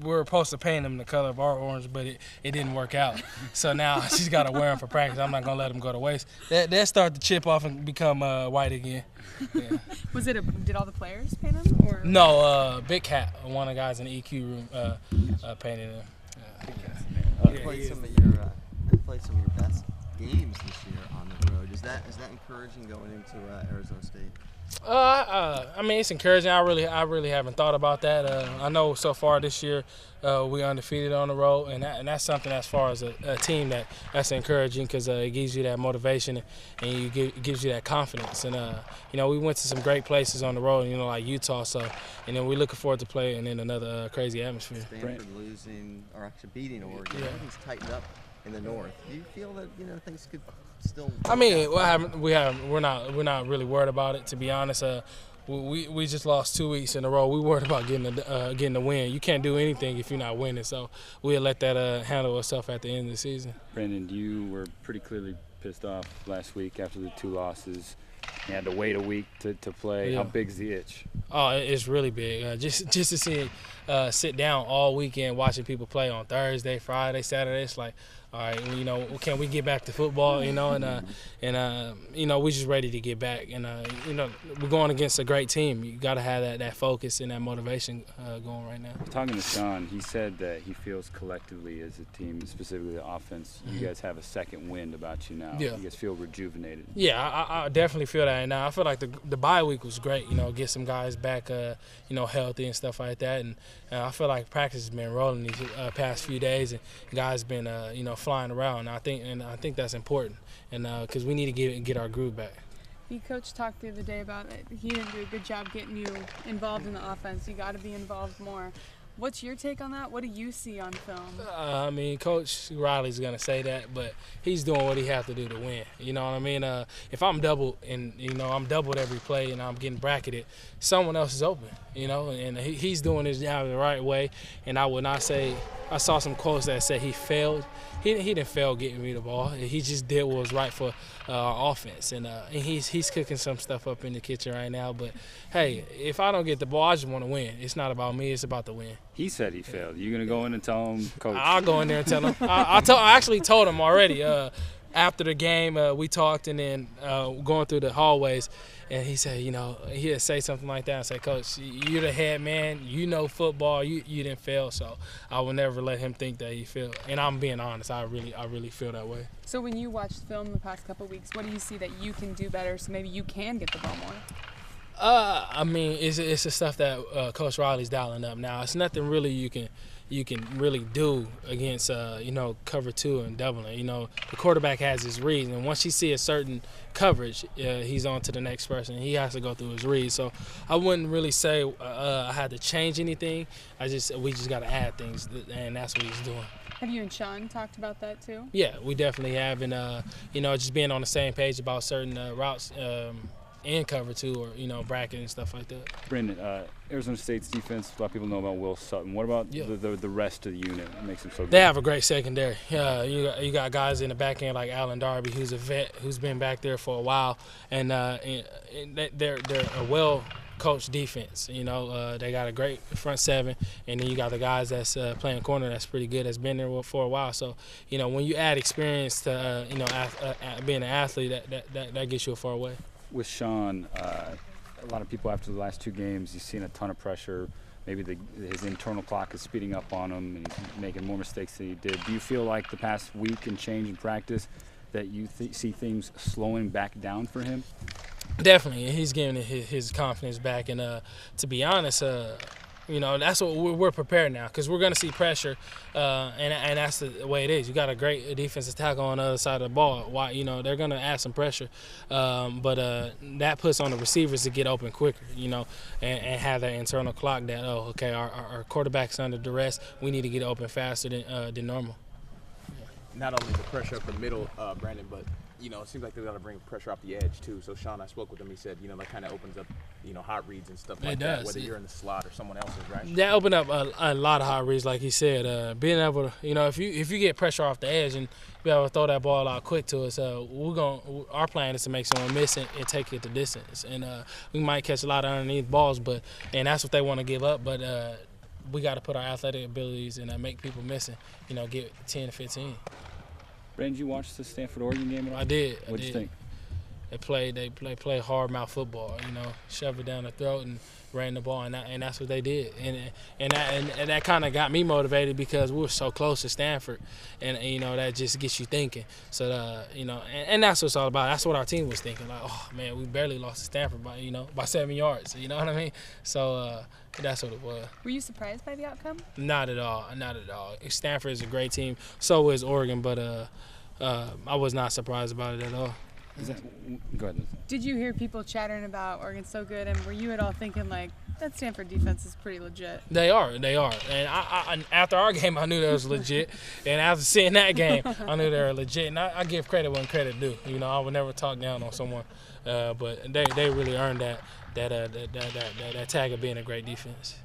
were supposed to paint them the color of our orange, but it didn't work out. So now she's got to wear them for practice. I'm not going to let them go to waste. They'll start to chip off and become white again. Yeah. Did all the players paint them? Or? No, Big Cat, one of the guys in the EQ room, painted them. You played some of your best games this year on the road. Is that encouraging going into Arizona State? I mean, it's encouraging. I really haven't thought about that. I know so far this year we're undefeated on the road, and that's something as far as a team that's encouraging because it gives you that motivation and it gives you that confidence. And we went to some great places on the road, like Utah. So, and then we're looking forward to playing in another crazy atmosphere. Stanford losing or actually beating Oregon. Yeah. Everything's tightened up in the north. Do you feel that things could still? I mean, we're not really worried about it, to be honest. We just lost 2 weeks in a row. We worried about getting the win. You can't do anything if you're not winning. So we'll let that handle itself at the end of the season. Brandin, you were pretty clearly pissed off last week after the 2 losses. You had to wait a week to play. Yeah. How big's the itch? Oh, it's really big. Just to see sit down all weekend watching people play on Thursday, Friday, Saturday. It's like, all right, can we get back to football? We're just ready to get back. And we're going against a great team. You got to have that focus and that motivation going right now. Talking to Sean, he said that he feels collectively as a team, specifically the offense, you guys have a second wind about you now. Yeah. You guys feel rejuvenated. Yeah, I definitely feel that now. I feel like the bye week was great. Get some guys back, healthy and stuff like that. And I feel like practice has been rolling these past few days, and guys been flying around. I think that's important, and because we need to get our groove back. The coach talked the other day about it. He didn't do a good job getting you involved in the offense. You got to be involved more. What's your take on that? What do you see on film? I mean, Coach Riley's going to say that, but he's doing what he has to do to win. You know what I mean? If I'm doubled and, I'm doubled every play and I'm getting bracketed, someone else is open, and he's doing his job the right way. And I would not say – I saw some quotes that said he failed. He didn't fail getting me the ball. He just did what was right for our offense. And he's cooking some stuff up in the kitchen right now. But, hey, if I don't get the ball, I just want to win. It's not about me. It's about the win. He said he failed. You going to go in and tell him, Coach? I'll go in there and tell him. I actually told him already. After the game, we talked and then going through the hallways. And he said, he'd say something like that and say, Coach, you're the head man. You know football. You didn't fail. So I will never let him think that he failed. And I'm being honest. I really feel that way. So when you watched film the past couple of weeks, what do you see that you can do better so maybe you can get the ball more? I mean, it's the stuff that Coach Riley's dialing up now. It's nothing really you can really do against cover 2 and doubling. The quarterback has his reads, and once he see a certain coverage, he's on to the next person. He has to go through his reads. So I wouldn't really say I had to change anything. We just got to add things, and that's what he's doing. Have you and Sean talked about that too? Yeah, we definitely have, and just being on the same page about certain routes. And cover 2 or, bracket and stuff like that. Brandin, Arizona State's defense, a lot of people know about Will Sutton. What about the rest of the unit? What makes them so good? They have a great secondary. You got guys in the back end like Alan Darby, who's a vet, who's been back there for a while. And they're a well-coached defense. They got a great front seven. And then you got the guys that's playing corner that's pretty good, that's been there for a while. So, when you add experience to, being an athlete, that gets you a far way. With Sean, a lot of people after the last 2 games, he's seen a ton of pressure. Maybe his internal clock is speeding up on him, and he's making more mistakes than he did. Do you feel like the past week and change in practice that you see things slowing back down for him? Definitely. He's getting his confidence back. And to be honest, that's what we're prepared now because we're going to see pressure, and that's the way it is. You got a great defensive tackle on the other side of the ball. Why, they're going to add some pressure, but that puts on the receivers to get open quicker, and have that internal clock that our quarterback's under duress. We need to get open faster than normal. Not only the pressure up the middle, Brandin, but it seems like they got to bring pressure off the edge too. So Sean, I spoke with him. He said, that kind of opens up, hot reads and stuff like that. Whether you're in the slot or someone else's, right? That opened up a lot of hot reads, like he said. Being able to, if you get pressure off the edge and be able to throw that ball out quick to us, our plan is to make someone miss it and take it the distance. And we might catch a lot of underneath balls, and that's what they want to give up. But we got to put our athletic abilities and make people missing, get 10 to 15. Brandin, did you watch the Stanford-Oregon game at all? I did. What did you think? They play hard mouth football, shove it down the throat and ran the ball, and that's what they did. And that kind of got me motivated because we were so close to Stanford, and that just gets you thinking. So and that's what it's all about. That's what our team was thinking. Like, oh man, we barely lost to Stanford by 7 yards. You know what I mean? So that's what it was. Were you surprised by the outcome? Not at all. Not at all. Stanford is a great team. So is Oregon, but I was not surprised about it at all. Go ahead. Did you hear people chattering about Oregon's so good, and were you at all thinking like that Stanford defense is pretty legit? They are, and I after our game, I knew that was legit, and after seeing that game, I knew they were legit. And I give credit when credit due. I would never talk down on someone, but they really earned that tag of being a great defense.